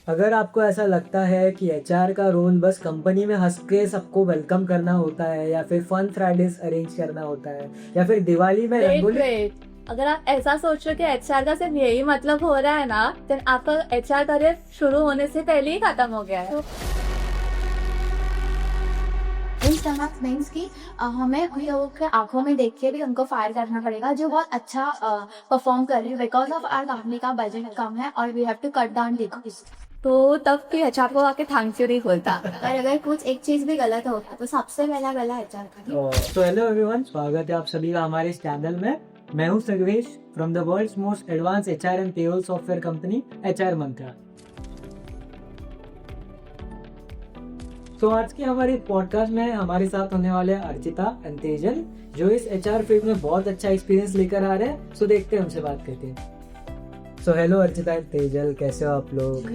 अगर आपको ऐसा लगता है कि एचआर का रोल बस कंपनी में हंस के सबको वेलकम करना होता है या फिर फन फ्राइडेज अरेंज करना होता है या फिर दिवाली में ग्रेट रंगोली। ग्रेट। अगर आप ऐसा सोच रहे हो कि एचआर का सिर्फ यही मतलब हो रहा है ना, देन आपका एचआर करियर शुरू होने से पहले ही खत्म हो गया है। मीन्स कि हमें उन लोगों के आंखों में देख के भी उनको फायर करना पड़ेगा जो बहुत अच्छा परफॉर्म कर रहे हैं, बिकॉज ऑफ आवर कंपनी का बजट कम है और we have to cut down the cost. तो तब कि एचआर को आके थैंक यू नहीं बोलता। और अगर कुछ एक चीज भी गलत होगा तो सबसे पहला गला एचआर का। तो हेलो एवरीवन, स्वागत है आप सभी का हमारे इस चैनल में। मैं हूं Sarvesh from the world's most advance HR and payroll software company HR Mantra. तो आज की हमारी पॉडकास्ट में हमारे साथ होने वाले हैं अर्चिता एंड तेजल, जो इस एचआर फील्ड में बहुत अच्छा एक्सपीरियंस लेकर आ रहे हैं। सो देखते हैं, उनसे बात करते हैं। So hello Archita and Tejal, कैसे हो आप लोग?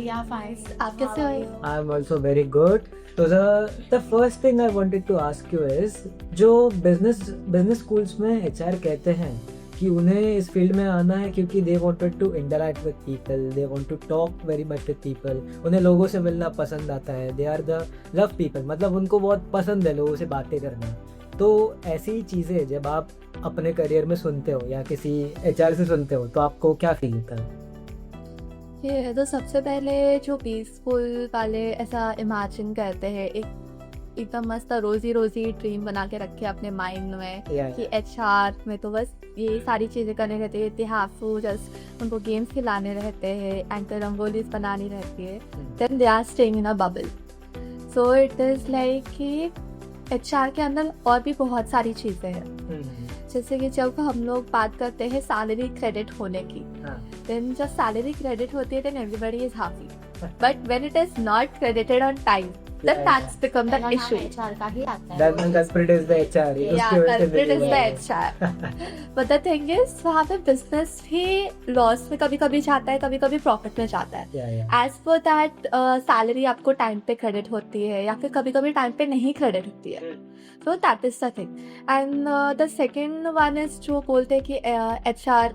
आप कैसे हो? I am also very good. तो the first thing I wanted to ask you is, जो बिजनेस स्कूल्स में एचआर कहते हैं कि उन्हें इस फील्ड में आना है क्योंकि they wanted to interact with people, they want to talk very much with people, उन्हें लोगों से मिलना पसंद आता है, they are the love people, मतलब उनको बहुत पसंद है लोगों से बातें करना। तो ऐसी चीज़ें जब आप अपने करियर में सुनते हो या किसी एचआर से सुनते हो तो आपको क्या फील होता है? ये तो सबसे पहले जो पीसफुल वाले ऐसा इमेजिन करते हैं, एकदम मस्त रोजी रोजी ड्रीम बना के रखे अपने माइंड में कि एचआर में तो बस ये सारी चीज़ें करने रहती है, दे हैव टू जस्ट उनको गेम्स खिलाने रहते हैं, एंकर रंगोलीज बनानी रहती है, then they are staying in a bubble. So it is like कि एचआर के अंदर और भी बहुत सारी चीज़ें हैं। जैसे कि जब हम लोग बात करते हैं सैलरी क्रेडिट होने की, देन जब सैलरी क्रेडिट होती है then everybody is happy, but when it is not credited on time, then that's become the issue. HR का ही आता है। That culprit is the HR. Yeah, culprit is the HR. But the thing is, वहाँ पे business भी loss में कभी कभी जाता है, कभी कभी प्रॉफिट में जाता है। As per that, सैलरी आपको टाइम पे क्रेडिट होती है या फिर कभी कभी टाइम पे नहीं क्रेडिट होती है। So that is the thing. And the second one is जो बोलते हैं कि HR,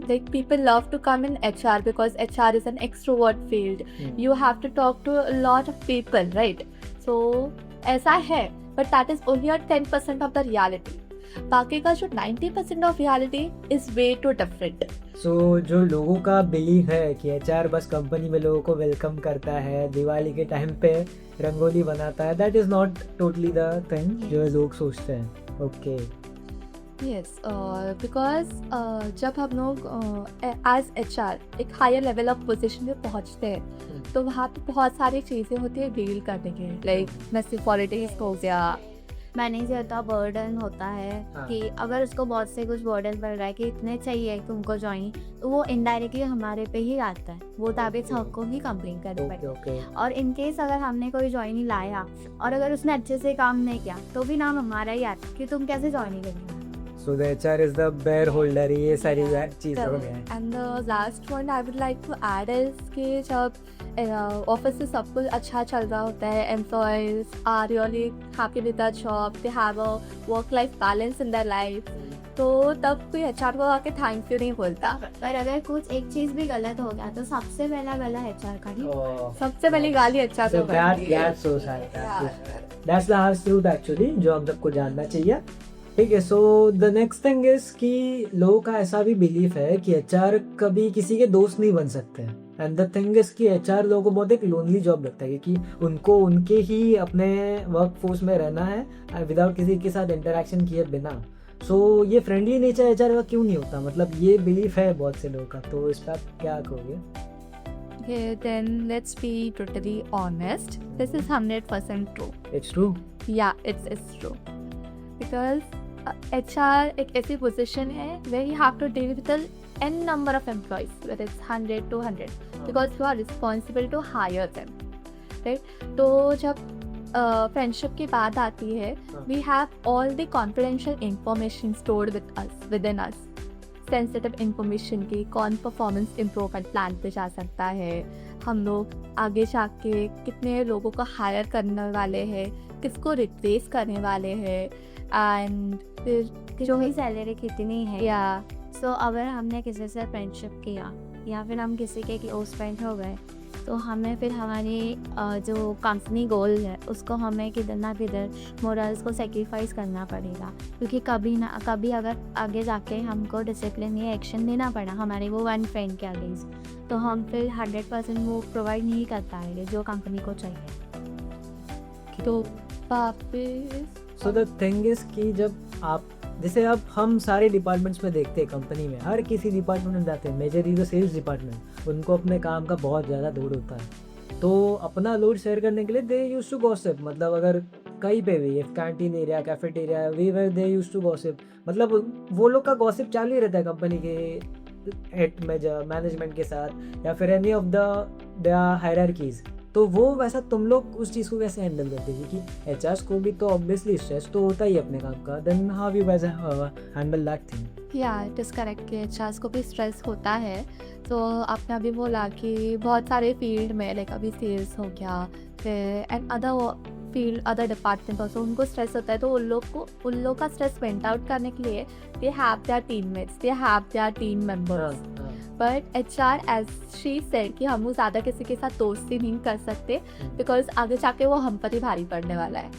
like people love to come in HR because HR is an extrovert field. You have to talk to a lot of people, right? So ऐसा है, but that is only a 10% of the reality. बाकी का जो 90% of reality is way too different. So जो लोगों का believe है कि एचआर बस कंपनी में लोगों को वेलकम करता है, दिवाली के टाइम पे रंगोली बनाता है, that is not totally the thing जो लोग सोचते हैं। ओके, Yes, because जब हम लोग एज एचआर एक हायर लेवल ऑफ पोजीशन पे पहुंचते हैं तो वहाँ पे बहुत सारी चीज़ें होती है डील करने के, लाइक न सिर्फ पॉलिटिक्स हो गया, मैनेजर होता बर्डन होता है कि अगर उसको बहुत से कुछ बर्डन पड़ रहा है कि इतने चाहिए तुमको ज्वाइन, तो वो इनडायरेक्टली हमारे पे ही आता है, वो ताबे सबको ही कंप्लेन करनी पड़ेगी। और इन केस अगर हमने कोई ज्वाइन ही लाया और अगर उसने अच्छे से काम नहीं किया तो भी नाम हमारा ही आता कि तुम कैसे ज्वाइन ही करेंगे। So the HR is the bear holder, ये सारी चीज़ हो गया है। And the last one I would like to add is कि जब ऑफिस से सब कुछ अच्छा चल रहा होता है, employees are really happy with their job, they have a work-life balance in their life, तो तब कोई एचआर को आके थैंक यू नहीं बोलता। पर अगर कुछ एक चीज भी गलत हो गया तो सबसे पहला गला एचआर का ही। सबसे पहली गाली एचआर So को। that's so sad. That's the harsh truth actually, जो हम सबको जानना चाहिए। ठीक है, so the next thing is कि लोगों का ऐसा भी बिलीफ है कि एचआर कभी किसी के दोस्त नहीं बन सकते हैं। एंड द थिंग इज कि एचआर लोगों को बहुत एक लोनली जॉब लगता है क्योंकि उनको उनके ही अपने वर्क फोर्स में रहना है विदाउट किसी के साथ इंटरेक्शन किए बिना। सो ये फ्रेंडली नेचर एचआर का क्यों नहीं होता, मतलब ये बिलीफ है बहुत से लोगों का, तो इस पर आप क्या कहोगे? Okay, then let's be totally honest. This is 100% true. It's true. Yeah, it's true. Because HR एक ऐसी पोजीशन है where you have to deal with n number of employees, whether it's 100 to 100, because you are responsible to hire them, right? तो जब friendship की बात आती है, we have all the confidential information stored within us. Sensitive information की कौन performance improvement plan पे जा सकता है, हम लोग आगे जाके कितने लोगों को हायर करने वाले हैं, किसको रिप्लेस करने वाले हैं, एंड फिर जो ही सैलरी कितनी है। या सो अगर हमने किसी से फ्रेंडशिप किया या फिर हम किसी के क्लोज फ्रेंड हो गए तो हमें फिर हमारी जो कंपनी गोल है उसको हमें किधर ना किधर मोरल्स को सेक्रीफाइस करना पड़ेगा, क्योंकि कभी ना कभी अगर आगे जाके हमको डिसिप्लिन या एक्शन लेना पड़ा हमारे वो वन फ्रेंड के अगेंस्ट, तो हम फिर 100% वो प्रोवाइड नहीं कर पाएंगे जो कंपनी को चाहिए। तो वापस सो द थिंग इज कि जब आप जैसे अब हम सारे डिपार्टमेंट्स में देखते हैं कंपनी में, हर किसी डिपार्टमेंट में जाते हैं, मेजरली द सेल्स डिपार्टमेंट, उनको अपने काम का बहुत ज़्यादा लोड होता है, तो अपना लोड शेयर करने के लिए दे यूज टू गॉसिप, मतलब अगर कहीं पे भी canteen area, cafeteria, we where they use to gossip, मतलब वो लोग का गॉसिप चालू ही रहता है कंपनी के हेड मैनेजमेंट के साथ या फिर एनी ऑफ द हायरार्कीज। तो वो वैसा तुम लोग उस चीज़ को कैसे हैंडल करते हैं, क्योंकि एचआर्स को भी तो ऑब्वियसली स्ट्रेस तो होता ही है अपने काम का, then how you guys handle that thing? या इट इज़ करेक्ट कि एचआर्स को भी स्ट्रेस होता है। तो आपने अभी बोला कि बहुत सारे फील्ड में लाइक अभी सेल्स हो गया, फिर and other field other department also उनको स्ट्रेस होता है, तो उन लोग का स्ट्रेस वेंट आउट करने के लिए they have their teammates, they have their team members. But HR as she said कि हम ज़्यादा किसी के साथ दोस्ती नहीं कर सकते, बिकॉज आगे जाके वो हम पर ही भारी पड़ने वाला है।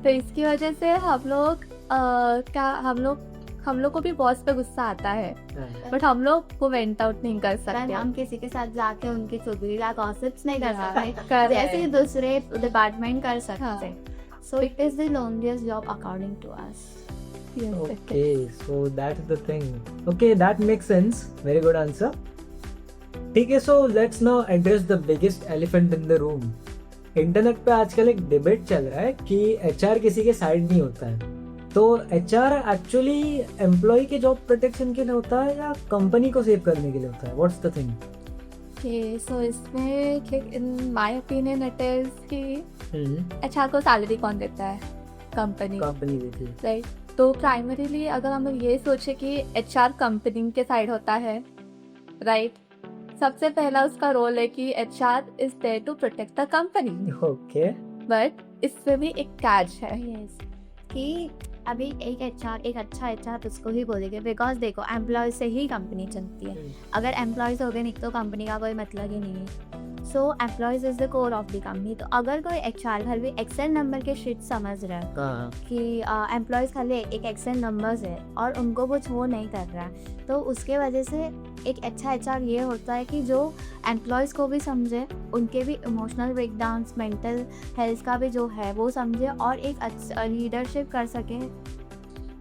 तो इसकी वजह से हम लोग को भी बॉस पे गुस्सा आता है, बट हम लोग को वेंट आउट नहीं कर सकते। हम किसी के साथ जाके उनकी चुगलियां गॉसिप्स नहीं कर सकते कर जैसे दूसरे डिपार्टमेंट कर सकते। So it is the loneliest job according to us. Okay, so that's the thing. Okay, that makes sense. Very good answer. ठीक है, so let's now address the biggest elephant in the room. Internet पे आजकल एक debate चल रहा है कि HR किसी के साइड नहीं होता है, तो एचआर एक्चुअली एम्प्लॉय के जॉब प्रोटेक्शन के लिए होता है या कंपनी को सेव करने के लिए होता है? What's the thing? Okay, so इसमें in my opinion it is कि एचआर को सैलरी कौन देता है? कंपनी देती है, राइट। तो प्राइमरीली अगर हम ये सोचे कि एचआर कंपनी के साइड होता है, राइट, सबसे पहला उसका रोल है कि HR is there to protect the company. Okay, but इसमें भी एक कैच है। यस, कि अभी एक अच्छा एचआर उसको ही बोलेंगे, बिकॉज देखो एम्प्लॉय से ही कंपनी चलती है। अगर एम्प्लॉयज हो गए नहीं तो कंपनी का कोई मतलब ही नहीं है। So employees is the core of the company. तो अगर कोई एचआर खाली एक्सेल नंबर के शीट समझ रहा है कि एम्प्लॉयज खाली एक एक्सेल नंबर्स है और उनको कुछ वो नहीं कर रहा है, तो उसके वजह से एक अच्छा एचआर ये होता है कि जो एम्प्लॉयज़ को भी समझे, उनके भी इमोशनल ब्रेकडाउन्स, मेंटल हेल्थ का भी जो है वो समझे और एक अच्छा लीडरशिप कर सके।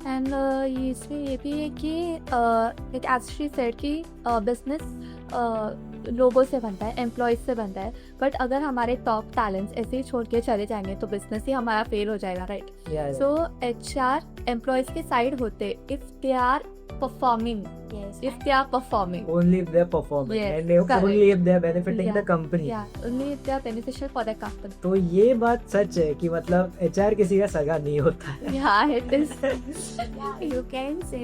एंड इसमें ये भी है कि एक एज शी सेड कि बिजनेस लोगों से बनता है, एम्प्लॉयज से बनता है, बट अगर हमारे टॉप टैलेंट्स ऐसे ही छोड़ के चले जाएंगे तो बिजनेस ही हमारा फेल हो जाएगा, राइट। सो एचआर एम्प्लॉयज के साइड होते if they are performing, if they are performing, only if they are performing, Yes, and correct. only if they are benefiting the company. only if they are beneficial for the company. तो ये बात सच है कि मतलब HR किसी का सगा नहीं होता है। Yeah, it is. You can say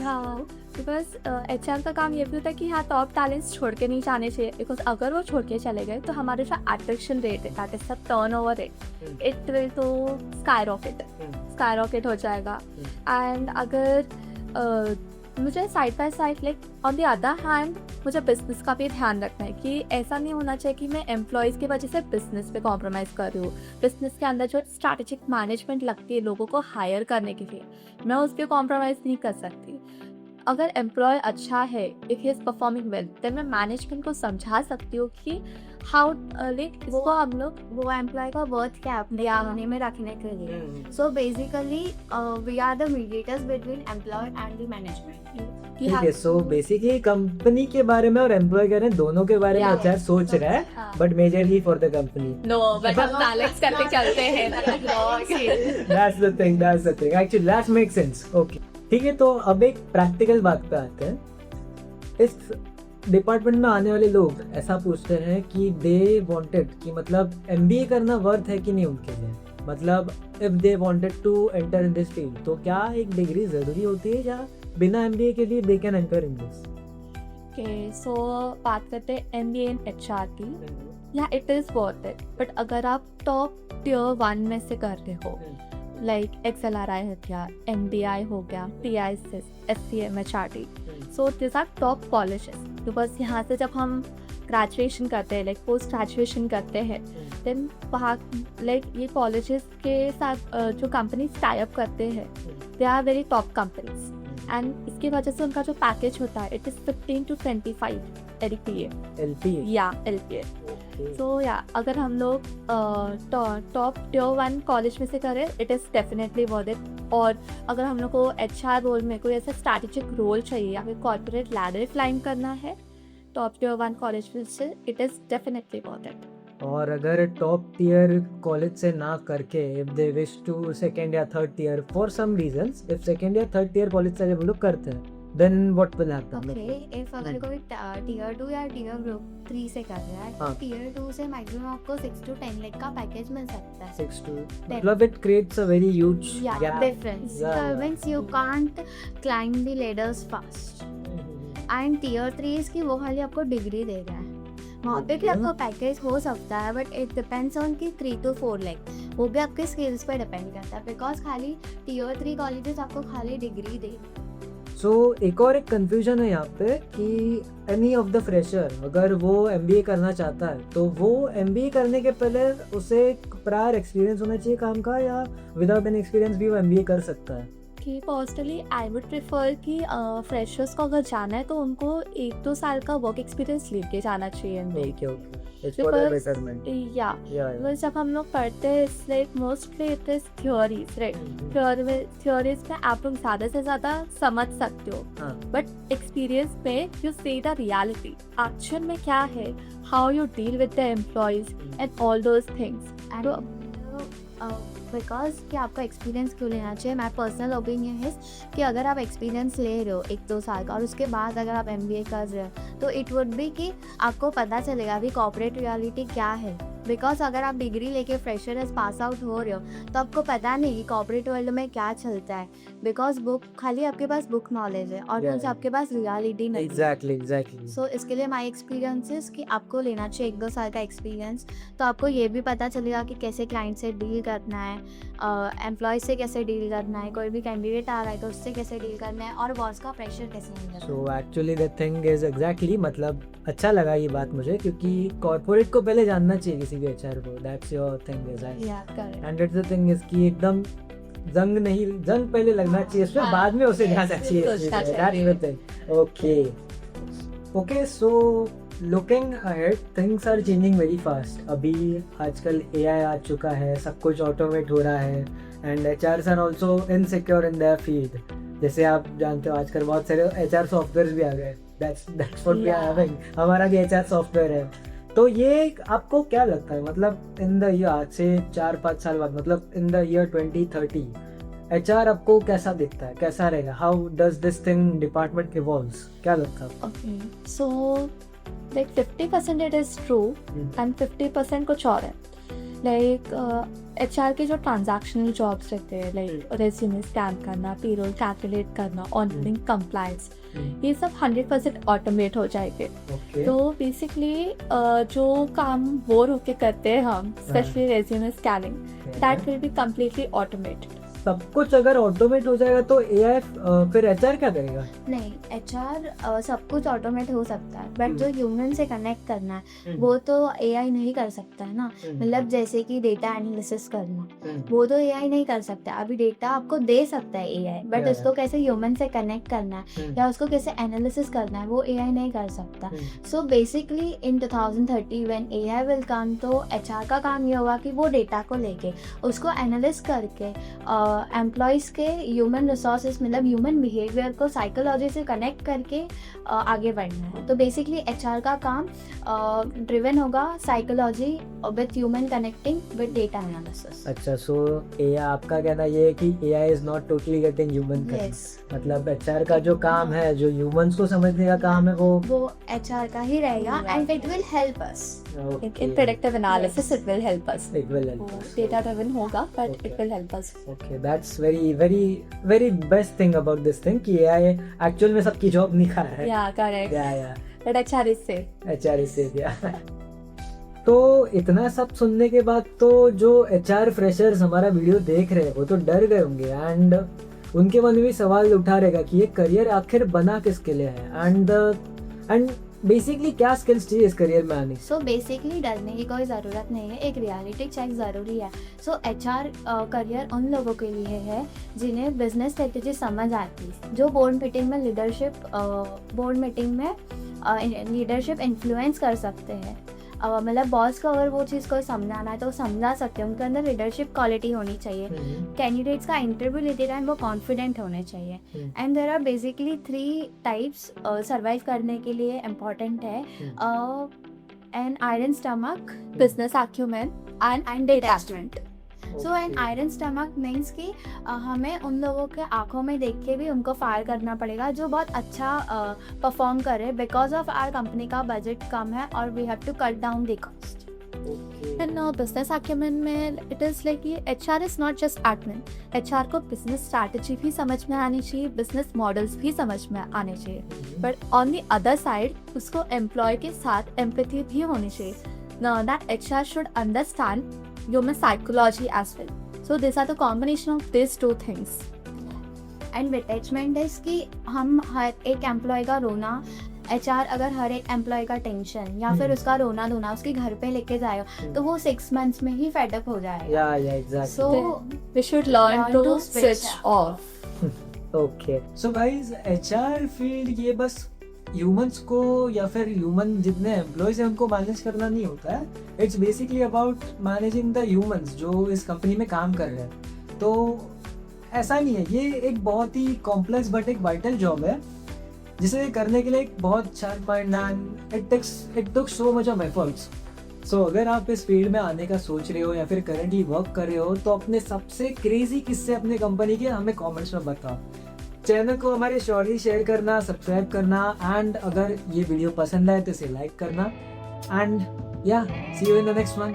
हाँ, बिकॉज एचआर का काम ये भी होता है कि हाँ टॉप टैलेंट्स छोड़ के नहीं जाने चाहिए, बिकॉज अगर वो छोड़ के चले गए तो हमारे जो अट्रैक्शन रेट है, that is the turnover rate, it will तो स्काईरॉकेट हो जाएगा। एंड अगर मुझे side by side like on the other hand मुझे बिजनेस का भी ध्यान रखना है कि ऐसा नहीं होना चाहिए कि मैं एम्प्लॉयज़ की वजह से बिजनेस पे कॉम्प्रोमाइज़ कर रही हूँ। बिजनेस के अंदर जो स्ट्रैटेजिक मैनेजमेंट लगती है लोगों को हायर करने के लिए, मैं उस पर कॉम्प्रोमाइज़ नहीं कर सकती। अगर एम्प्लॉय अच्छा है, if he is performing well, then मैं मैनेजमेंट को समझा सकती हूँ कि हाउ लाइक इसको हम लोग वो एम्प्लॉय का वर्थ क्या अपने आने में रखने के लिए। So basically we are the mediators between employee and the management. ठीक है, सो बेसिकली कंपनी के बारे में और एम्प्लॉय के बारे में दोनों के बारे में एचआर सोच रहा है, but majorly for the company. No, but हम बैलेंस करके चलते हैं। That's the thing. Actually, that makes sense. Okay. ठीक है, तो अब एक प्रैक्टिकल बात पे आते हैं। इस डिपार्टमेंट में आने वाले लोग ऐसा पूछते हैं कि दे वांटेड कि मतलब एमबीए करना वर्थ है कि नहीं उनके लिए, मतलब if they wanted to enter in this field, तो क्या एक डिग्री जरूरी होती है या बिना एमबीए के लिए they can enter in this? Okay, so बात करते हैं एमबीए इन एचआर की। या it is worth it, but अगर आप टॉप टियर 1 में से कर रहे हो, लाइक XLRI हो गया, MBI हो गया, TISIS, SCM, HRD, so this are top colleges. Because यहाँ से जब हम ग्रेजुएशन करते हैं, लाइक पोस्ट ग्रेजुएशन करते हैं, देन वहाँ लाइक ये कॉलेजेस के साथ जो कंपनीज टाई अप करते हैं, they are very top companies, and इसकी वजह से उनका जो पैकेज होता है इट इज़ 15 to 25 LPA या LPA। सो या अगर हम लोग टॉप tier 1 कॉलेज में से करें it is definitely worth it. और अगर हम लोग को HR रोल में कोई ऐसा स्ट्रैटेजिक रोल चाहिए या फिर कॉर्पोरेट लैडर क्लाइंब करना है टॉप tier 1 कॉलेज में से, it is definitely worth it. और अगर टॉप टियर कॉलेज से ना करके if they wish to second या third tier for some reasons, if second या थर्ड टियर कॉलेज से जब लोग करते हैं then what will happen? Okay, if अगर कोई tier 2 या tier group 3 से कर रहा है, हाँ। tier 2 से मैक्सिमम आपको 6 to 10 लाख का पैकेज मिल सकता है। 6 to मतलब it creates a very huge Yeah, gap. difference. Yeah, So yeah. means you can't climb the ladders fast. And tier 3 की वो खाली आपको डिग्री दे रहा है, वहाँ पे भी Okay. आपको पैकेज हो सकता है, बट इट डिपेंड्स ऑन कि 3 to 4 लाख, वो भी आपके स्किल्स पे डिपेंड करता है, बिकॉज खाली tier 3 कॉलेजेस आपको खाली डिग्री दे। सो एक और एक कंफ्यूजन है यहाँ पे कि एनी ऑफ द फ्रेशर अगर वो MBA करना चाहता है तो वो MBA करने के पहले उसे प्रायर एक्सपीरियंस होना चाहिए काम का, या विदाउट एनी एक्सपीरियंस भी वो MBA कर सकता है? कि पर्सनली आई वुड प्रेफर कि फ्रेशर्स को अगर जाना है तो उनको 1-2 साल का वर्क एक्सपीरियंस लेके जाना चाहिए MBA। Okay, it's for the betterment. या या जब हम लोग पढ़ते हैं it's like mostly it is theories, right? Theories में आप लोग ज़्यादा से ज़्यादा समझ सकते हो, हाँ। बट एक्सपीरियंस में you see the reality, action में क्या है, how you deal with the employees and all those things. And because कि आपका एक्सपीरियंस क्यों लेना चाहिए, माई पर्सनल ओपिनियन है कि अगर आप एक्सपीरियंस ले रहे हो 1-2 साल का और उसके बाद अगर आप MBA कर रहे हो तो इट वुड बी कि आपको पता चलेगा कि कॉर्पोरेट रियलिटी क्या है। बिकॉज अगर आप डिग्री लेके फ्रेशर एज पास आउट हो रहे हो तो आपको पता नहीं कि कॉर्पोरेट वर्ल्ड में क्या चलता है, बिकॉज बुक खाली आपके पास बुक नॉलेज है और कुछ आपके पास रियलिटी नहीं। एग्जैक्टली। सो इसके लिए माई एक्सपीरियंसेस कि आपको लेना चाहिए 1-2 साल का एक्सपीरियंस, तो आपको ये भी पता चलेगा कि कैसे क्लाइंट से डील करना है, एम्प्लॉयज से कैसे डील करना है, कोई भी कैंडिडेट आ रहा है तो उससे कैसे डील करना है, और बॉस का प्रेशर कैसे नहीं करना है। So actually the thing is exactly, मतलब अच्छा लगा ये बात मुझे, क्योंकि कॉर्पोरेट को पहले जानना चाहिए किसी भी HR को। That's your thing is correct. And it's the thing is कि एकदम जंग पहले लगना चाहिए उसमें, हाँ, बाद में उसे yes, जाना चाहिए। सोचना That's चाहिए। the thing. Okay, so looking ahead, things are changing very fast. अभी आजकल AI आ चुका है, सब कुछ ऑटोमेट हो रहा है, and HRs are also insecure in their field. जैसे आप जानते हो आजकल बहुत सारे HR सॉफ्टवेयर भी आ गए। That's what we are having. हमारा भी HR सॉफ्टवेयर है। तो ये आपको क्या लगता है, मतलब इन द ईयर, आज से 4-5 साल बाद, मतलब इन द ईयर 2030 HR आपको कैसा दिखता है, कैसा रहेगा? How does this thing department evolves, क्या लगता है आपको? Okay, so like 50% it is true and 50% कुछ और है। लाइक HR के जो ट्रांजैक्शनल जॉब्स रहते हैं, लाइक रेज्यूमे स्कैन करना, पेरोल कैलकुलेट करना, ऑनलाइन कंप्लायंस, ये सब 100% ऑटोमेट हो जाएंगे। Okay. तो बेसिकली जो काम बोर होके करते हैं हम, specially resume scanning, that will be completely automated. सब कुछ अगर ऑटोमेट हो जाएगा तो AI फिर HR क्या करेगा? नहीं, HR सब कुछ ऑटोमेट हो सकता है, बट जो ह्यूमन से कनेक्ट करना है वो तो AI नहीं कर सकता है ना। मतलब जैसे कि डेटा एनालिसिस करना, वो तो AI नहीं कर सकता। अभी डेटा आपको दे सकता है AI, बट Yeah, उसको कैसे ह्यूमन से कनेक्ट करना है या उसको कैसे एनालिसिस करना है वो AI नहीं कर सकता। So basically in 2030 when AI will come, तो HR का काम ये होगा कि वो डेटा को लेके उसको एनालिस करके एम्प्लॉयज़ के ह्यूमन रिसोर्सेज, मतलब ह्यूमन बिहेवियर को साइकोलॉजी से कनेक्ट करके आगे बढ़ना है। तो बेसिकली HR का काम ड्रिवन होगा psychology with human connecting with data analysis. अच्छा, सो AI, आपका कहना ये है कि AI is not totally getting human, मतलब HR का जो काम है, जो ह्यूमंस को समझने का काम है, वो HR का ही रहेगा, and it will help us in predictive analysis it will help us. It will help us. Data driven होगा, but Okay. it will help us. Okay, that's very best thing about this thing कि AI actual में सबकी job नहीं खा रहा है। Yeah, correct. Yeah. But HR is safe. HR is safe, yeah. तो इतना सब सुनने के बाद तो जो HR फ्रेशर्स हमारा वीडियो देख रहे हैं वो तो डर गए होंगे, एंड उनके मन में भी सवाल उठा रहेगा कि ये करियर आखिर बना किसके लिए है, एंड बेसिकली क्या स्किल्स चाहिए इस करियर में आने? सो बेसिकली डरने की कोई ज़रूरत नहीं है, एक रियलिटी चेक ज़रूरी है। सो HR करियर उन लोगों के लिए है जिन्हें बिजनेस स्ट्रेटेजी समझ आती है, जो बोर्ड मीटिंग में लीडरशिप इन्फ्लुएंस कर सकते हैं। मतलब बॉस को अगर वो चीज़ को समझाना है तो समझा सकते हैं, उनके अंदर लीडरशिप क्वालिटी होनी चाहिए। कैंडिडेट्स का इंटरव्यू लेते टाइम वो कॉन्फिडेंट होने चाहिए। And there are basically 3 types survive करने के लिए इम्पॉर्टेंट है, an iron stomach, business acumen and detachment. So an iron stomach means कि हमें उन लोगों के आंखों में देख के भी उनको फायर करना पड़ेगा जो बहुत अच्छा परफॉर्म करे, बिकॉज ऑफ आवर कंपनी का बजट कम है और we have to cut down the cost. And business acumen में it is like ये HR is not just admin. HR को business strategy भी समझ में आनी चाहिए, business models भी समझ में आने चाहिए. But on the other side उसको employee के साथ empathy भी होनी चाहिए. Now that HR should understand human psychology as well. So these are the combination of these 2 things. And detachment है कि हम हर एक एम्प्लॉय का रोना, HR अगर हर एक एम्प्लॉय का टेंशन या फिर उसका रोना धोना उसके घर पे लेके जाएगा तो वो 6 months में ही फेड अप हो जाएगा। Yeah, exactly. So We should learn to switch off. Okay so guys, HR field ये बस ह्यूमंस को या फिर ह्यूमन जितने एम्प्लॉयज हैं उनको मैनेज करना नहीं होता है। It's basically about managing the humans जो इस कंपनी में काम कर रहे हैं। तो ऐसा नहीं है, ये एक बहुत ही कॉम्प्लेक्स बट एक वाइटल जॉब है जिसे करने के लिए एक बहुत sharp mind and it took so much of efforts. So अगर आप इस फील्ड में आने का सोच रहे हो या फिर करंटली वर्क कर रहे हो तो अपने सबसे क्रेजी किस्से अपने कंपनी के हमें कमेंट्स में बताओ। चैनल को हमारे श्योरली शेयर करना, सब्सक्राइब करना एंड अगर ये वीडियो पसंद आए तो इसे लाइक करना and yeah see you in the next one.